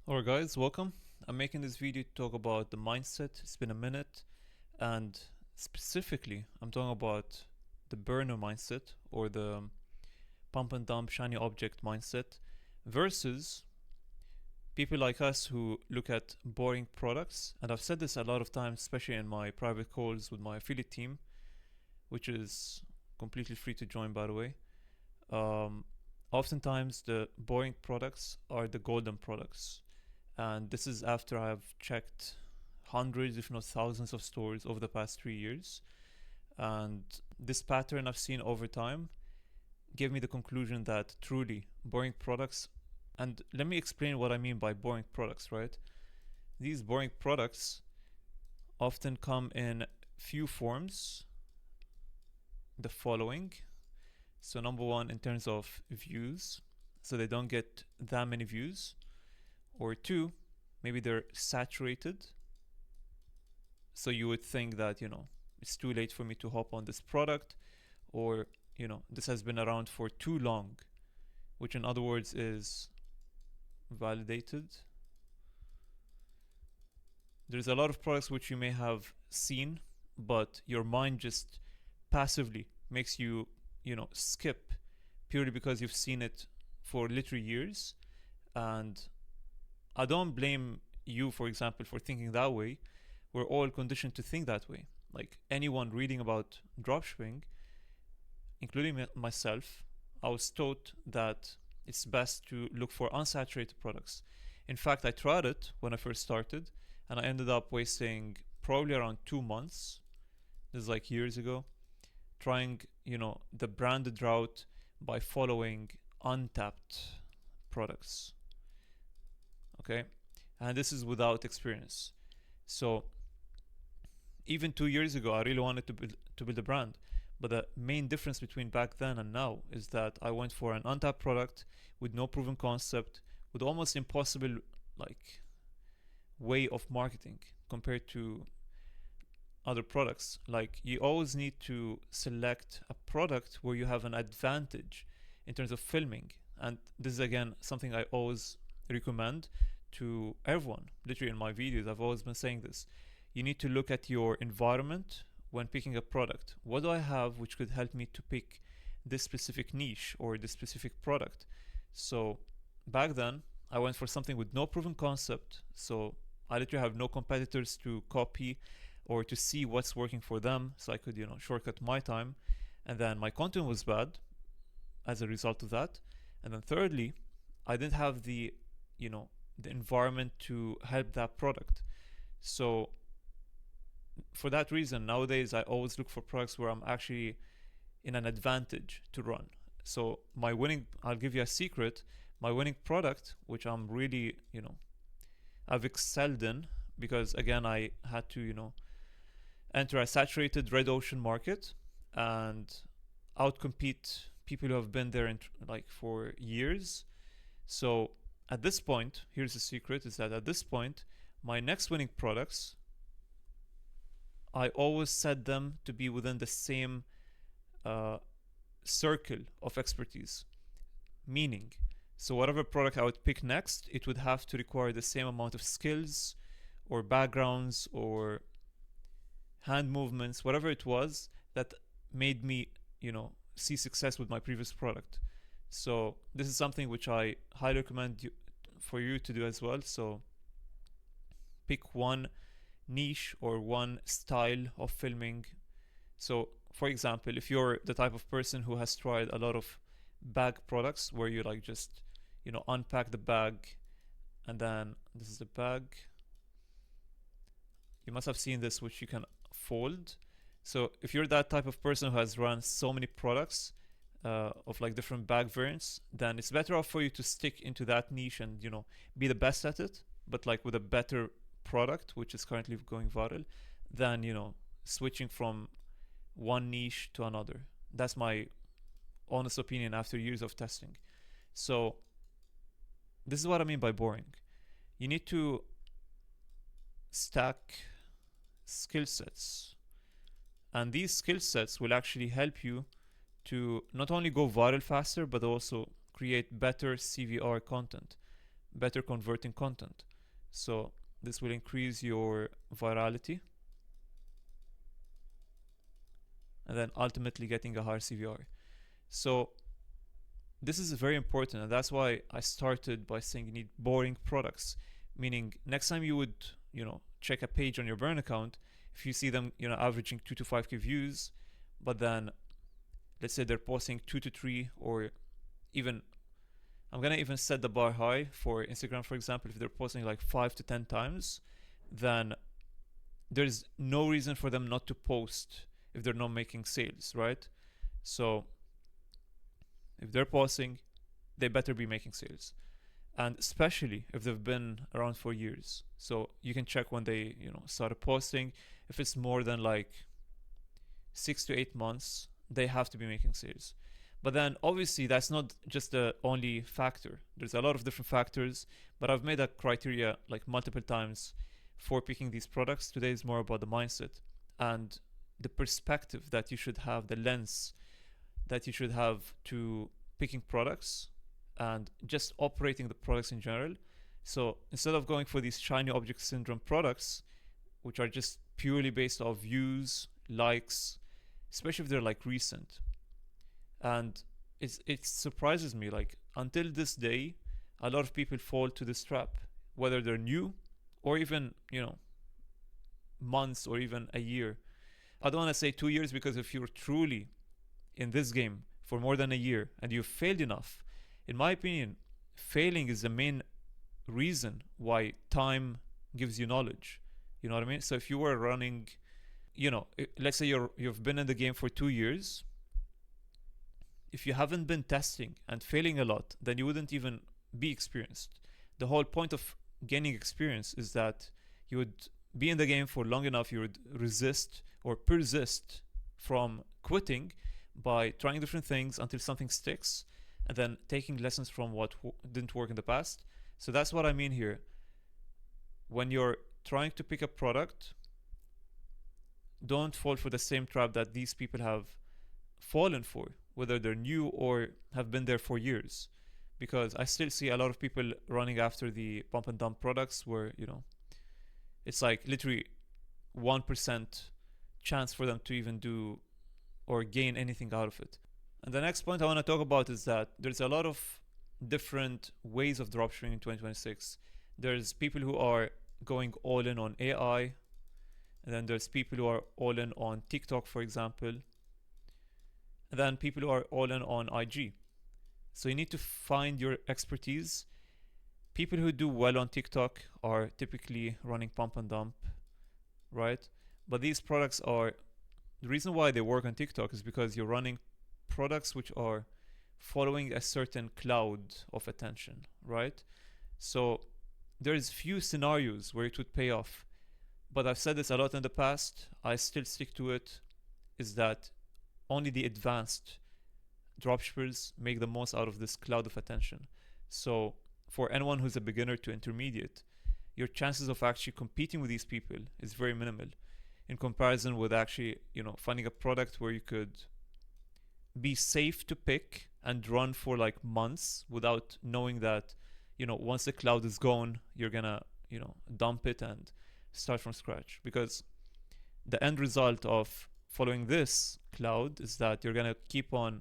Alright guys, welcome. I'm making this video to talk about the mindset. It's been a minute, and specifically I'm talking about the burner mindset, or the pump and dump shiny object mindset, versus people like us who look at boring products. And I've said this a lot of times, especially in my private calls with my affiliate team, which is completely free to join, by the way. um, Oftentimes the boring products are the golden products, and this is after I've checked hundreds, if not thousands, of stores over the past 3 years. And this pattern I've seen over time gave me the conclusion that truly boring products, and let me explain what I mean by boring products, right? These boring products often come in few forms, the following. So, number one, in terms of views, so they don't get that many views. Or two, maybe they're saturated. So you would think that, it's too late for me to hop on this product, or, this has been around for too long, which in other words is validated. There's a lot of products which you may have seen, but your mind just passively makes you, skip purely because you've seen it for literally years. And I don't blame you, for example, for thinking that way. We're all conditioned to think that way. Like anyone reading about dropshipping, including myself, I was taught that it's best to look for unsaturated products. In fact, I tried it when I first started, and I ended up wasting probably around 2 months. This is like years ago, trying, the branded route by following untapped products. Okay, and this is without experience. So even 2 years ago, I really wanted to build a brand, but the main difference between back then and now is that I went for an untapped product with no proven concept, with almost impossible like way of marketing compared to other products. Like, you always need to select a product where you have an advantage in terms of filming, and this is again something I always recommend to everyone. Literally in my videos, I've always been saying this. You need to look at your environment when picking a product. What do I have which could help me to pick this specific niche or this specific product? So back then, I went for something with no proven concept. So I literally have no competitors to copy or to see what's working for them. So I could, shortcut my time. And then my content was bad as a result of that. And then thirdly, I didn't have the environment to help that product. So for that reason, nowadays I always look for products where I'm actually in an advantage to run. So I'll give you a secret. My winning product, which I'm really, I've excelled in, because again, I had to, enter a saturated red ocean market and outcompete people who have been there for years. So at this point, here's the secret, is that at this point, my next winning products, I always set them to be within the same circle of expertise. Meaning, so whatever product I would pick next, it would have to require the same amount of skills or backgrounds or hand movements, whatever it was that made me, see success with my previous product. So this is something which I highly recommend for you to do as well. So pick one niche or one style of filming. So for example, if you're the type of person who has tried a lot of bag products where you just unpack the bag, and then this is the bag, you must have seen this, which you can fold. So if you're that type of person who has run so many products of different bag variants, then it's better off for you to stick into that niche and be the best at it, but with a better product which is currently going viral, than switching from one niche to another. That's my honest opinion after years of testing. So this is what I mean by boring. You need to stack skill sets, and these skill sets will actually help you to not only go viral faster, but also create better CVR content, better converting content. So this will increase your virality and then ultimately getting a higher CVR. So this is very important, and that's why I started by saying you need boring products. Meaning, next time you would, check a page on your burn account, if you see them, averaging 2 to 5k views, but then let's say they're posting 2 to 3, or even, I'm gonna even set the bar high for Instagram, for example. If they're posting like 5 to 10 times, then there's no reason for them not to post if they're not making sales, right? So if they're posting, they better be making sales, and especially if they've been around for years. So you can check when they started posting. If it's more than like 6 to 8 months, they have to be making sales. But then obviously that's not just the only factor. There's a lot of different factors, but I've made a criteria like multiple times for picking these products. Today is more about the mindset and the perspective that you should have, the lens that you should have to picking products and just operating the products in general. So instead of going for these shiny object syndrome products, which are just purely based off views, likes, especially if they're like recent. And it surprises me, like until this day, a lot of people fall to this trap, whether they're new or even, months or even a year. I don't want to say 2 years, because if you're truly in this game for more than a year and you've failed enough, in my opinion, failing is the main reason why time gives you knowledge. You know what I mean? So if you were running, let's say you've been in the game for 2 years, if you haven't been testing and failing a lot, then you wouldn't even be experienced. The whole point of gaining experience is that you would be in the game for long enough, you would resist or persist from quitting by trying different things until something sticks, and then taking lessons from what didn't work in the past. So that's what I mean here. When you're trying to pick a product, don't fall for the same trap that these people have fallen for, whether they're new or have been there for years. Because I still see a lot of people running after the pump and dump products where, it's like literally 1% chance for them to even do or gain anything out of it. And the next point I want to talk about is that there's a lot of different ways of dropshipping in 2026. There's people who are going all in on AI, and then there's people who are all in on TikTok, for example, and then people who are all in on IG. So you need to find your expertise. People who do well on TikTok are typically running pump and dump, right? But these products are, the reason why they work on TikTok is because you're running products which are following a certain cloud of attention, right? So there's few scenarios where it would pay off. But I've said this a lot in the past, I still stick to it, is that only the advanced dropshippers make the most out of this cloud of attention. So for anyone who's a beginner to intermediate, your chances of actually competing with these people is very minimal in comparison with actually, finding a product where you could be safe to pick and run for like months without knowing that, once the cloud is gone, you're gonna, dump it and start from scratch. Because the end result of following this cloud is that you're gonna keep on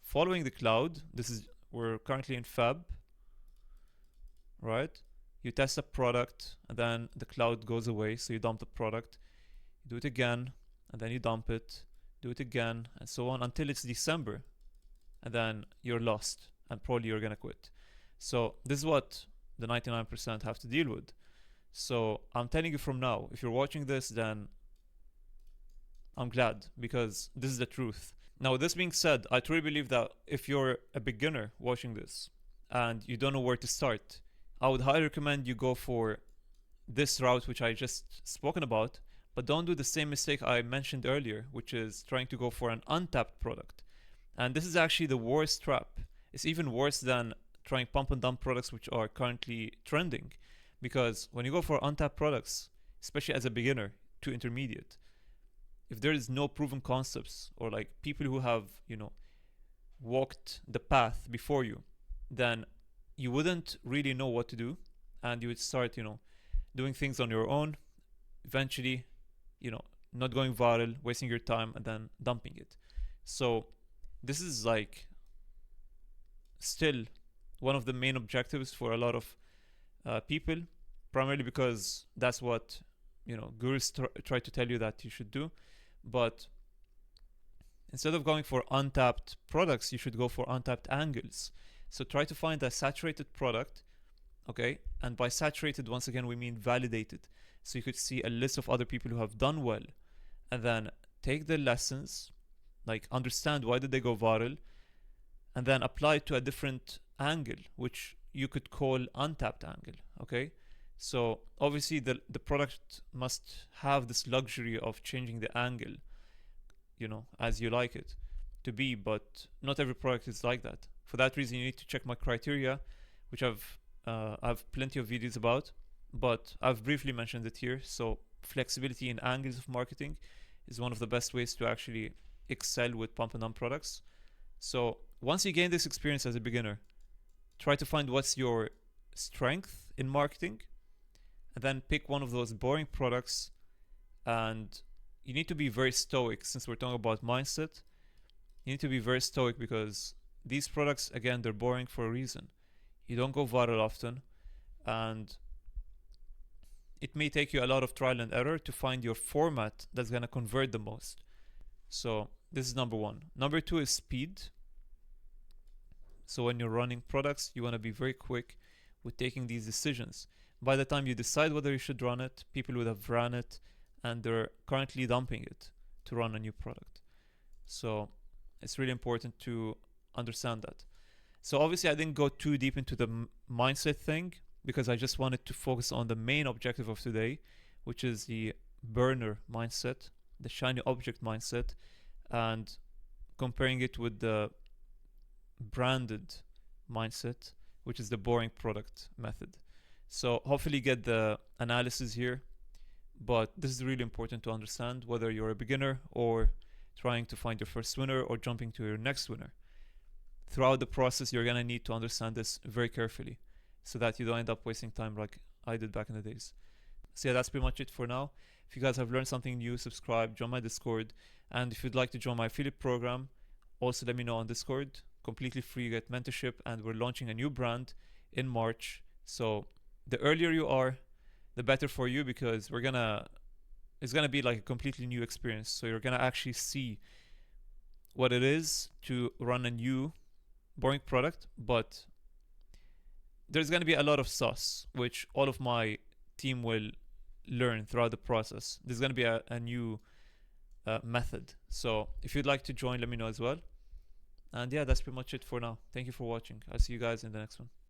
following the cloud. We're currently in Feb, right? You test a product and then the cloud goes away, so you dump the product, you do it again, and then you dump it, do it again, and so on until it's December, and then you're lost and probably you're gonna quit. So this is what the 99% have to deal with. So I'm telling you from now, if you're watching this, then I'm glad, because this is the truth. Now, this being said, I truly believe that if you're a beginner watching this and you don't know where to start, I would highly recommend you go for this route, which I just spoken about, but don't do the same mistake I mentioned earlier, which is trying to go for an untapped product. And this is actually the worst trap. It's even worse than trying pump and dump products, which are currently trending. Because when you go for untapped products, especially as a beginner to intermediate, if there is no proven concepts or like people who have, walked the path before you, then you wouldn't really know what to do, and you would start, doing things on your own. Eventually, you know, not going viral, wasting your time, and then dumping it. So this is like still one of the main objectives for a lot of people, primarily because that's what gurus try to tell you that you should do. But instead of going for untapped products, you should go for untapped angles. So try to find a saturated product, okay? And by saturated, once again, we mean validated. So you could see a list of other people who have done well, and then take the lessons, like understand why did they go viral, and then apply it to a different angle, which you could call untapped angle, okay? So obviously the product must have this luxury of changing the angle, as you like it to be, but not every product is like that. For that reason, you need to check my criteria, which I've plenty of videos about, but I've briefly mentioned it here. So flexibility in angles of marketing is one of the best ways to actually excel with pump and dump products. So once you gain this experience as a beginner, try to find what's your strength in marketing, and then pick one of those boring products. And you need to be very stoic, since we're talking about mindset. You need to be very stoic because these products, again, they're boring for a reason. You don't go viral often, and it may take you a lot of trial and error to find your format that's going to convert the most. So this is number one. Number two is speed. So when you're running products, you want to be very quick with taking these decisions. By the time you decide whether you should run it, people would have run it, and they're currently dumping it to run a new product. So it's really important to understand that. So obviously I didn't go too deep into the mindset thing, because I just wanted to focus on the main objective of today, which is the burner mindset, the shiny object mindset, and comparing it with the branded mindset, which is the boring product method. So hopefully get the analysis here, but this is really important to understand whether you're a beginner or trying to find your first winner or jumping to your next winner. Throughout the process, you're gonna need to understand this very carefully so that you don't end up wasting time like I did back in the days. So yeah, that's pretty much it for now. If you guys have learned something new, subscribe, join my Discord, and if you'd like to join my affiliate program, also let me know on Discord. Completely free, you get mentorship, and we're launching a new brand in March. So the earlier you are, the better for you, because it's gonna be like a completely new experience. So you're gonna actually see what it is to run a new boring product, but there's gonna be a lot of sauce, which all of my team will learn throughout the process. There's gonna be a new method. So if you'd like to join, let me know as well. And yeah, that's pretty much it for now. Thank you for watching. I'll see you guys in the next one.